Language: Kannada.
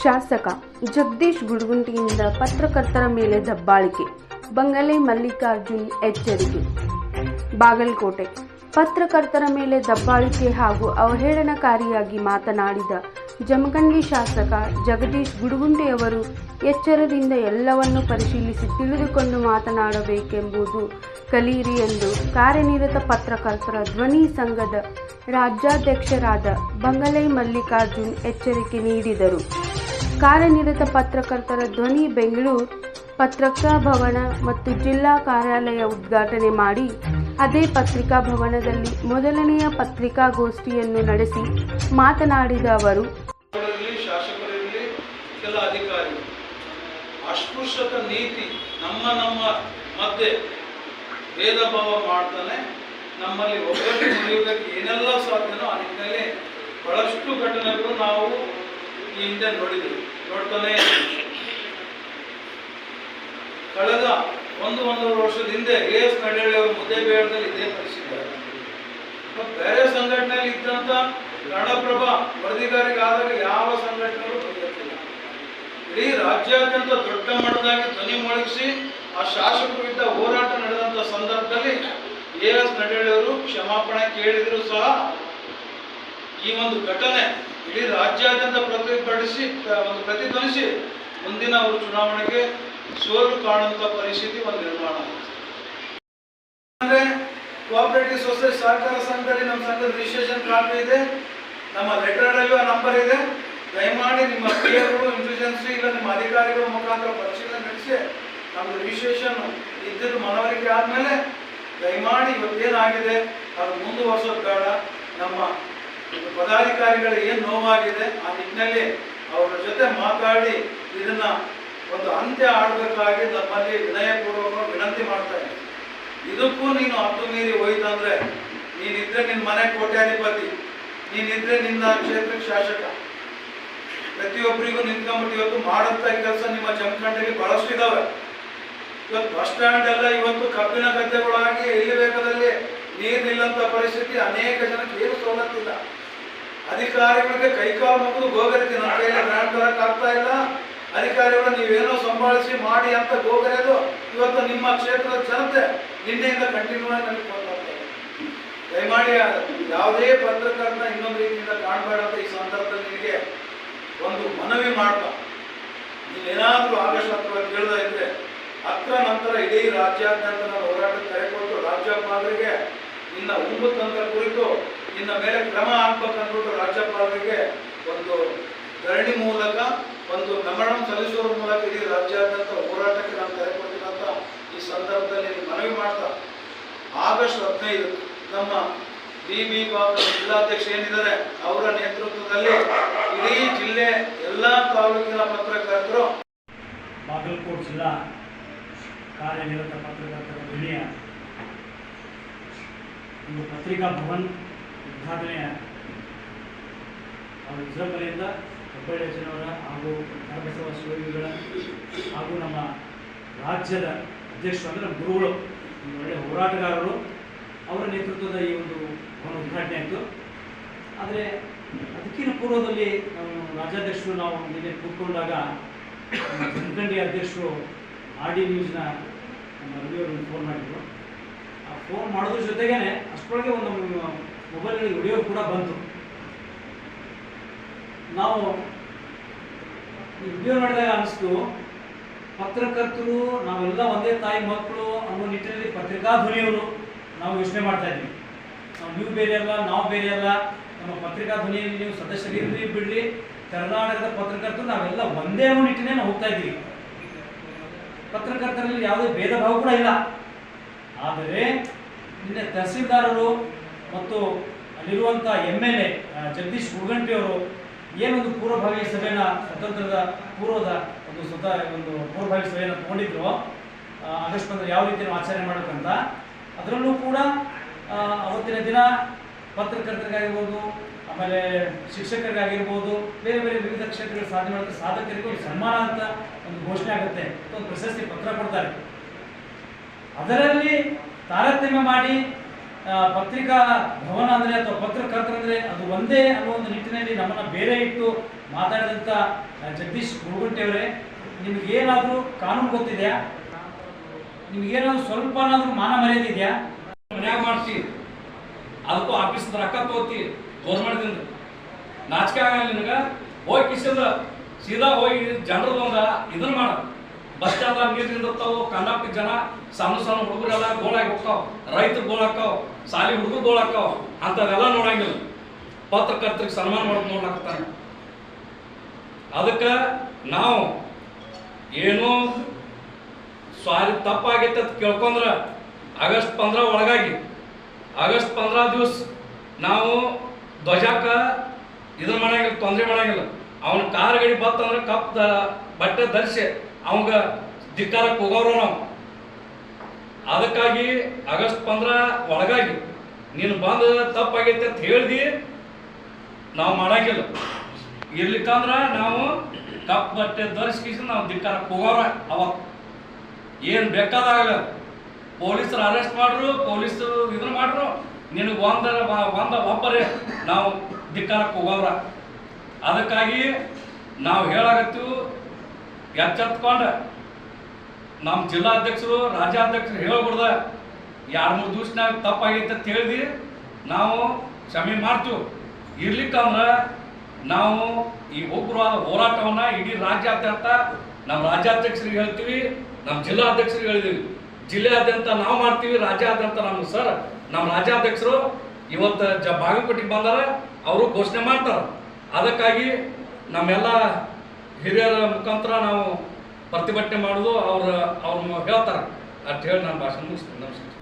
ಶಾಸಕ ಜಗದೀಶ್ ಗುಡಗುಂಟಿಯಿಂದ ಪತ್ರಕರ್ತರ ಮೇಲೆ ದಬ್ಬಾಳಿಕೆ, ಬಂಗಲೆ ಮಲ್ಲಿಕಾರ್ಜುನ್ ಎಚ್ಚರಿಕೆ. ಬಾಗಲಕೋಟೆ ಪತ್ರಕರ್ತರ ಮೇಲೆ ದಬ್ಬಾಳಿಕೆ ಹಾಗೂ ಅವಹೇಳನಕಾರಿಯಾಗಿ ಮಾತನಾಡಿದ ಜಮಖಂಡಿ ಶಾಸಕ ಜಗದೀಶ್ ಗುಡಗುಂಟಿಯವರು ಎಚ್ಚರದಿಂದ ಎಲ್ಲವನ್ನು ಪರಿಶೀಲಿಸಿ ತಿಳಿದುಕೊಂಡು ಮಾತನಾಡಬೇಕೆಂಬುದು ಕಲಿಯಿರಿ ಎಂದು ಕಾರ್ಯನಿರತ ಪತ್ರಕರ್ತರ ಧ್ವನಿ ಸಂಘದ ರಾಜ್ಯಾಧ್ಯಕ್ಷರಾದ ಬಂಗಲೆ ಮಲ್ಲಿಕಾರ್ಜುನ್ ಎಚ್ಚರಿಕೆ ನೀಡಿದರು. ಕಾರ್ಯನಿರತ ಪತ್ರಕರ್ತರ ಧ್ವನಿ ಬೆಂಗಳೂರು ಪತ್ರಿಕಾ ಭವನ ಮತ್ತು ಜಿಲ್ಲಾ ಕಾರ್ಯಾಲಯ ಉದ್ಘಾಟನೆ ಮಾಡಿ ಅದೇ ಪತ್ರಿಕಾ ಭವನದಲ್ಲಿ ಮೊದಲನೆಯ ಪತ್ರಿಕಾಗೋಷ್ಠಿಯನ್ನು ನಡೆಸಿ ಮಾತನಾಡಿದ ಅವರು, ಶಾಸಕರಿರಲಿ, ಕೆಲ ಅಧಿಕಾರಿಗಳು ಅಸ್ಪೃಶ್ಯತ ನೀತಿ ನಮ್ಮ ಮಧ್ಯೆ ಭೇದ ಭಾವ ಮಾಡ್ತಾನೆ ನಮ್ಮಲ್ಲಿ ಒಗ್ಗಟ್ಟು ನಡೆಯುವುದಕ್ಕೆ ಏನೆಲ್ಲ ಸಾಧ್ಯನೋ ಆ ನಿಟ್ಟಿನಲ್ಲಿ ಬಹಳಷ್ಟು ಘಟನೆಗಳು ನಾವು ಈ ಹಿಂದೆ ನೋಡ್ತಾನೆ. ಕಳೆದ ಒಂದೂವರೆ ವರ್ಷದ ಹಿಂದೆ AS ನಡಳ್ಳಿ ಅವರು ಮುದ್ದೇಬೇಳದಲ್ಲಿ ಇದೇ ಪರಿಸ್ಥಿತಿ. ಬೇರೆ ಸಂಘಟನೆಯಲ್ಲಿ ಇದ್ದಂಥ ಕನ್ನಡಪ್ರಭ ವರದಿಗಾರಿಗಾದಾಗ ಯಾವ ಸಂಘಟನೆಗಳು ಬಗೆಹರಿಸಿಲ್ಲ. ಇಡೀ ರಾಜ್ಯಾದ್ಯಂತ ದೊಡ್ಡ ಮಟ್ಟದಾಗಿ ಧ್ವನಿ ಮೊಳಗಿಸಿ ಆ ಶಾಸಕರಿದ್ದ ಹೋರಾಟ ನಡೆದಂಥ ಸಂದರ್ಭದಲ್ಲಿ AS ನಡಳ್ಳಿ ಅವರು ಕ್ಷಮಾಪಣೆ ಕೇಳಿದ್ರು ಸಹ ಈ ಒಂದು ಘಟನೆ ಇಡೀ ರಾಜ್ಯಾದ್ಯಂತ ಪ್ರತಿಧ್ವನಿಸಿ ಮುಂದಿನ ಅವರು ಚುನಾವಣೆಗೆ ಸೋಲು ಕಾಣುವಂಥ ಪರಿಸ್ಥಿತಿ ಒಂದು ನಿರ್ಮಾಣ ಆಗುತ್ತೆ. ಅಂದರೆ ಕೋಆಪರೇಟಿವ್ ಸೊಸೈಟಿ ಸಹಕಾರ ಸಂಘದಲ್ಲಿ ನಮ್ಮ ಸಂಘದ ರಿಜಿಸ್ಟ್ರೇಷನ್ ಕಾಪಿ ಇದೆ, ನಮ್ಮ ಲೆಟರ್ನಲ್ಲೂ ಆ ನಂಬರ್ ಇದೆ. ದಯಮಾಡಿ ನಿಮ್ಮ ಪೇರ್ಗಳು ಇಂಟೆಲಿಜೆನ್ಸಿ ಇಲ್ಲ ನಿಮ್ಮ ಅಧಿಕಾರಿಗಳ ಮುಖಾಂತರ ಪರಿಶೀಲನೆ ನಡೆಸಿ ನಮ್ಮದು ರಿಜಿಸ್ಟ್ರೇಷನ್ ಇದ್ದಿದ್ದು ಮನವರಿಕೆ ಆದಮೇಲೆ ದಯಮಾಡಿ ಇವತ್ತೇನಾಗಿದೆ ಅದು ಮುಂದುವರ್ಸೋದು ಬೇಡ. ನಮ್ಮ ಪದಾಧಿಕಾರಿಗಳಿಗೆ ಏನು ನೋವಾಗಿದೆ ಆ ನಿಟ್ಟಿನಲ್ಲಿ ಅವರ ಜೊತೆ ಮಾತಾಡಿ ಇದನ್ನ ಒಂದು ಅಂತ್ಯ ಆಡಬೇಕಾಗಿ ನಮ್ಮಲ್ಲಿ ವಿನಯಪೂರ್ವಕ ವಿನಂತಿ ಮಾಡ್ತಾ ಇದ್ದೀನಿ. ಇದಕ್ಕೂ ನೀನು ಹದ್ದು ಮೀರಿ ಹೋಯ್ತಂದ್ರೆ ನೀನಿದ್ರೆ ನಿನ್ನ ಮನೆ ಕೋಟ್ಯಾಧಿಪತಿ, ನೀನಿದ್ರೆ ನಿನ್ನ ಕ್ಷೇತ್ರಕ್ಕೆ ಶಾಸಕ, ಪ್ರತಿಯೊಬ್ಬರಿಗೂ ನಿಂತ್ಕೊಂಡ್ಬಿಟ್ಟು ಇವತ್ತು ಮಾಡಂತ ಕೆಲಸ ನಿಮ್ಮ ಜಮಖಂಡಿಗೆ ಬಹಳಷ್ಟು ಇದಾವೆ. ಇವತ್ತು ಬಸ್ ಸ್ಟ್ಯಾಂಡ್ ಎಲ್ಲ ಇವತ್ತು ಕಬ್ಬಿನ ಗದ್ದೆಗಳಾಗಿ ಎಲ್ಲಿ ಬೇಕಾದಲ್ಲಿ ನೀರು ನಿಲ್ಲಂತ ಪರಿಸ್ಥಿತಿ, ಅನೇಕ ಜನಕ್ಕೆ ಏನು ಸವಲತ್ತಿಲ್ಲ. ಅಧಿಕಾರಿಗಳಿಗೆ ಕೈಕಾಲು ಮುಗಿದು ಗೋಗರಿತಿ ನನ್ನ ಕೈಯಲ್ಲಿ ಬ್ರ್ಯಾಂಡ್ ತರಕ್ಕಾಗ್ತಾ ಇಲ್ಲ, ಅಧಿಕಾರಿಗಳು ನೀವೇನೋ ಸಂಭಾಳಿಸಿ ಮಾಡಿ ಅಂತ ಗೋಗರೆದು ಇವತ್ತು ನಿಮ್ಮ ಕ್ಷೇತ್ರದ ಜನತೆ ನಿನ್ನೆಯಿಂದ ಕಂಟಿನ್ಯೂ ಆಗಿ ನನಗೆ ಫೋನ್ ಮಾಡ್ತಾರೆ. ದಯಮಾಡಿ ಯಾವುದೇ ಪತ್ರಕರ್ತನ ಇನ್ನೊಂದು ರೀತಿಯಿಂದ ಕಾಣಬೇಡ ಅಂತ ಈ ಸಂದರ್ಭದಲ್ಲಿ ನಿನಗೆ ಒಂದು ಮನವಿ ಮಾಡ್ತಾ, ನೀನೇನಾದರೂ ಆಗಸ್ಟ್ 10 ಕೇಳ್ದ ಇದ್ರೆ 10 ನಂತರ ಇಡೀ ರಾಜ್ಯಾದ್ಯಂತ ನಾವು ಹೋರಾಟಕ್ಕೆ ಕರೆಕೊಟ್ಟು ರಾಜ್ಯಪಾಲರಿಗೆ ನಿನ್ನ ತಂತ್ರ ಕುರಿತು ನಿನ್ನ ಮೇಲೆ ಕ್ರಮ ಆಗ್ಬೇಕಂದ್ಬಿಟ್ಟು ರಾಜ್ಯಪಾಲರಿಗೆ ಒಂದು ಧರಣಿ ಮೂಲಕ ಒಂದು ಮೆಮೊರಂಡಮ್ ಸಲ್ಲಿಸುವ ಮೂಲಕ ಇಡೀ ರಾಜ್ಯಾದ್ಯಂತ ಹೋರಾಟಕ್ಕೆ ನಾನು ಕರೆ ಕೊಡ್ತೀನಿ ಅಂತ ಈ ಸಂದರ್ಭದಲ್ಲಿ ಮನವಿ ಮಾಡ್ತಾ, ಆಗಸ್ಟ್ 15 ನಮ್ಮ BB ಜಿಲ್ಲಾಧ್ಯಕ್ಷ ಏನಿದ್ದಾರೆ ಅವರ ನೇತೃತ್ವದಲ್ಲಿ ಇಡೀ ಜಿಲ್ಲೆ ಎಲ್ಲ ತಾಲೂಕಿನ ಪತ್ರಕರ್ತರು ಬಾಗಲಕೋಟೆ ಜಿಲ್ಲಾ ಕಾರ್ಯನಿರತ ಪತ್ರಕರ್ತರ ಧ್ವನಿಯ ಒಂದು ಪತ್ರಿಕಾ ಭವನ್ ಉದ್ಘಾಟನೆಯ ವಿಜೃಂಭಣೆಯಿಂದ ಹೆಬ್ಬಳ್ಳಿಯಜ್ಜನವರ ಹಾಗೂ ಕರಬಸವ ಶಿವಯೋಗಿಗಳ ಹಾಗೂ ನಮ್ಮ ರಾಜ್ಯದ ಅಧ್ಯಕ್ಷರು ಅಂದರೆ ನಮ್ಮ ಗುರುಗಳು, ಒಳ್ಳೆಯ ಹೋರಾಟಗಾರರು, ಅವರ ನೇತೃತ್ವದ ಈ ಒಂದು ಭವನ ಉದ್ಘಾಟನೆ ಆಯಿತು. ಆದರೆ ಅದಕ್ಕಿಂತ ಪೂರ್ವದಲ್ಲಿ ನಾವು ರಾಜ್ಯಾಧ್ಯಕ್ಷರು ನಾವು ನಿನ್ನೆ ಕೂತ್ಕೊಂಡಾಗ ಜಮಖಂಡಿ ಅಧ್ಯಕ್ಷರು RD ನ್ಯೂಸ್ನ ನಮ್ಮ ರವಿಯವರು ಫೋನ್ ಮಾಡಿದರು. ಆ ಫೋನ್ ಮಾಡೋದ್ರ ಜೊತೆಗೇ ಅಷ್ಟರೊಳಗೆ ಒಂದು ಮೊಬೈಲ್ಗಳಿಗೆ ವಿಡಿಯೋ ಕೂಡ ಬಂತು. ನಾವು ಈ ವಿಡಿಯೋ ನೋಡಿದಾಗ ಅನಿಸ್ತು, ಪತ್ರಕರ್ತರು ನಾವೆಲ್ಲ ಒಂದೇ ತಾಯಿ ಮಕ್ಕಳು ಅನ್ನೋ ನಿಟ್ಟಿನಲ್ಲಿ ಪತ್ರಿಕಾ ಧ್ವನಿಯವರು ನಾವು ಯೋಚನೆ ಮಾಡ್ತಾ ಇದ್ವಿ. ನೀವು ಬೇರೆ ಅಲ್ಲ, ನಾವು ಬೇರೆ ಅಲ್ಲ, ನಮ್ಮ ಪತ್ರಿಕಾ ಧ್ವನಿಯಲ್ಲಿ ನೀವು ಸದಸ್ಯರಿರ್ಲಿ ಬಿಡ್ರಿ, ಕರ್ನಾಟಕದ ಪತ್ರಕರ್ತರು ನಾವೆಲ್ಲ ಒಂದೇ ಅನ್ನೋ ನಿಟ್ಟಿನಲ್ಲಿ ನಾವು ಹೋಗ್ತಾ ಇದ್ದೀವಿ. ಪತ್ರಕರ್ತರಲ್ಲಿ ಯಾವುದೇ ಭೇದ ಭಾವ ಕೂಡ ಇಲ್ಲ. ಆದರೆ ನಿನ್ನೆ ತಹಸೀಲ್ದಾರರು ಮತ್ತು ಅಲ್ಲಿರುವಂಥ MLA ಜಗದೀಶ್ ಗುಡಗುಂಟಿ ಅವರು ಏನೊಂದು ಪೂರ್ವಭಾವಿ ಸಭೆಯನ್ನು ಸ್ವತಂತ್ರದ ಪೂರ್ವದ ಒಂದು ಪೂರ್ವಭಾವಿ ಸಭೆಯನ್ನು ತಗೊಂಡಿದ್ರು ಆಗಸ್ಟ್ 15 ಯಾವ ರೀತಿ ನಾವು ಆಚರಣೆ ಮಾಡಬೇಕಂತ. ಅದರಲ್ಲೂ ಕೂಡ ಅವತ್ತಿನ ದಿನ ಪತ್ರಕರ್ತರಿಗಾಗಿರ್ಬೋದು, ಆಮೇಲೆ ಶಿಕ್ಷಕರಿಗಾಗಿರ್ಬೋದು, ಬೇರೆ ಬೇರೆ ವಿವಿಧ ಕ್ಷೇತ್ರಗಳು ಸಾಧನೆ ಮಾಡಿದ ಸಾಧಕರಿಗೂ ಒಂದು ಸನ್ಮಾನ ಅಂತ ಒಂದು ಘೋಷಣೆ ಆಗುತ್ತೆ, ಒಂದು ಪ್ರಶಸ್ತಿ ಪತ್ರ ಕೊಡ್ತಾರೆ. ಅದರಲ್ಲಿ ತಾರತಮ್ಯ ಮಾಡಿ ಪತ್ರಿಕಾ ಭವನ ಅಂದರೆ ಅಥವಾ ಪತ್ರಕರ್ತರಂದರೆ ಅದು ಒಂದೇ ಅನ್ನೋ ಒಂದು ನಿಟ್ಟಿನಲ್ಲಿ ನಮ್ಮನ್ನು ಬೇರೆ ಇಟ್ಟು ಮಾತಾಡಿದಂಥ ಜಗದೀಶ್ ಗುರುಗುಂಟೆ ಅವರೇ, ನಿಮಗೇನಾದರೂ ಕಾನೂನು ಗೊತ್ತಿದೆಯಾ? ನಿಮಗೇನಾದ್ರು ಸ್ವಲ್ಪನಾದ್ರೂ ಮಾನ ಮರ್ಯಾದೆ ಇದೆಯಾ? ಮನ್ಯಾಗ ಮಾಡ್ತಿ, ಅದಕ್ಕೂ ಆಫೀಸ್ ರೊಕ್ಕ ತಗೋತಿ ಗೌರ್ಮೆಂಟ್ದಿಂದ. ನಾಚಿಕೆ ಆಗಲ್ಲ ನಿನಗೆ? ಹೋಗಿ ಕಿಸಿಂದ ಸೀದಾ ಹೋಗಿ ಜನರದೊಂದ ಇದನ್ನ ಮಾಡ. ಬಸ್ ಸ್ಟ್ಯಾಂಡ್ ನೀರು ನಿಂದಿರ್ತಾವು, ಕಂಡಕ್ಟಿ ಜನ, ಸಣ್ಣ ಸಣ್ಣ ಹುಡುಗರೆಲ್ಲ ಗೋಳಾಗಿ ಹೋಗ್ತಾವ, ರೈತರು ಗೋಳಾಕಾವ್, ಸಾಲಿ ಹುಡುಗರು ಗೋಳಾಕಾವ್, ಅಂಥವೆಲ್ಲ ನೋಡಂಗಿಲ್ಲ. ಪತ್ರಕರ್ತರಿಗೆ ಸನ್ಮಾನ ಮಾಡೋದು ನೋಡ್ಲಾಕತ್ತಾನೆ. ಅದಕ್ಕೆ ನಾವು ಏನು ಸಾರಿ ತಪ್ಪಾಗೈತೆ ಅಂತ ಕೇಳ್ಕೊಂಡ್ರೆ ಆಗಸ್ಟ್ 15 ಒಳಗಾಗಿ ಆಗಸ್ಟ್ 15 ದಿವಸ ನಾವು ಧ್ವಜಕ್ಕ ಇದನ್ನ ಮಾಡಂಗಿಲ್ಲ, ತೊಂದರೆ ಮಾಡಂಗಿಲ್ಲ. ಅವನ ಕಾರ್ ಗಡಿ ಬತ್ತಂದ್ರೆ ಕಪ್ ಬಟ್ಟೆ ಧರಿಸಿ ಅವಂಗ ಧಿಕ್ಕಾರಕ್ಕೆ ಹೋಗೋರು ನಾವು. ಅದಕ್ಕಾಗಿ ಆಗಸ್ಟ್ 15 ಒಳಗಾಗಿ ನೀನು ಬಂದು ತಪ್ಪಾಗೈತೆ ಅಂತ ಹೇಳ್ದಿ ನಾವು ಮಾಡಂಗಿಲ್ಲ. ಇರ್ಲಿಕ್ಕಂದ್ರೆ ನಾವು ಕಪ್ ಬಟ್ಟೆ ಧರಿಸ್ಕಿಸಿ ನಾವು ಧಿಕ್ಕಾರಕ್ಕೆ ಹೋಗೋರ. ಅವತ್ತು ಏನು ಬೇಕಾದಾಗಲ್ಲ, ಪೊಲೀಸರು ಅರೆಸ್ಟ್ ಮಾಡ್ರು, ಪೊಲೀಸರು ಇದನ್ನ ಮಾಡ್ರು, ನಿನಗೆ ಒಬ್ಬರೇ ನಾವು ಧಿಕ್ಕಾರಕ್ಕೆ ಹೋಗೋರ. ಅದಕ್ಕಾಗಿ ನಾವು ಹೇಳಾಗತ್ತೀವಿ, ಎಚ್ಚೆತ್ಕೊಂಡು ನಮ್ಮ ಜಿಲ್ಲಾಧ್ಯಕ್ಷರು ರಾಜ್ಯಾಧ್ಯಕ್ಷರು ಹೇಳ್ಬಿಡ್ದ 2-3 ದಿವ್ಸನಾಗ ತಪ್ಪಾಗೈತೆ ಅಂತ ಹೇಳ್ದಿ ನಾವು ಕ್ಷಮೆ ಮಾಡ್ತೀವಿ. ಇರ್ಲಿಕ್ಕಂದ್ರೆ ನಾವು ಈ ಉಗ್ರವಾದ ಹೋರಾಟವನ್ನು ಇಡೀ ರಾಜ್ಯಾದ್ಯಂತ ನಮ್ಮ ರಾಜ್ಯಾಧ್ಯಕ್ಷರಿಗೆ ಹೇಳ್ತೀವಿ, ನಮ್ಮ ಜಿಲ್ಲಾಧ್ಯಕ್ಷರಿಗೆ ಹೇಳಿದೀವಿ. ಜಿಲ್ಲೆಯಾದ್ಯಂತ ನಾವು ಮಾಡ್ತೀವಿ, ರಾಜ್ಯಾದ್ಯಂತ ನಮ್ಮ ರಾಜ್ಯಾಧ್ಯಕ್ಷರು ಇವತ್ತು ಬಾಗಲಕೋಟೆಗೆ ಬಂದಾರ, ಅವರು ಘೋಷಣೆ ಮಾಡ್ತಾರೆ. ಅದಕ್ಕಾಗಿ ನಮ್ಮೆಲ್ಲ ಹಿರಿಯರ ಮುಖಾಂತರ ನಾವು ಪ್ರತಿಭಟನೆ ಮಾಡೋದು ಅವ್ರು ಹೇಳ್ತಾರೆ ಅಂತ ಹೇಳಿ ನಾನು ಭಾಷಣ ಮುಗಿಸ್ತೀನಿ. ನಮಸ್ಕಾರ.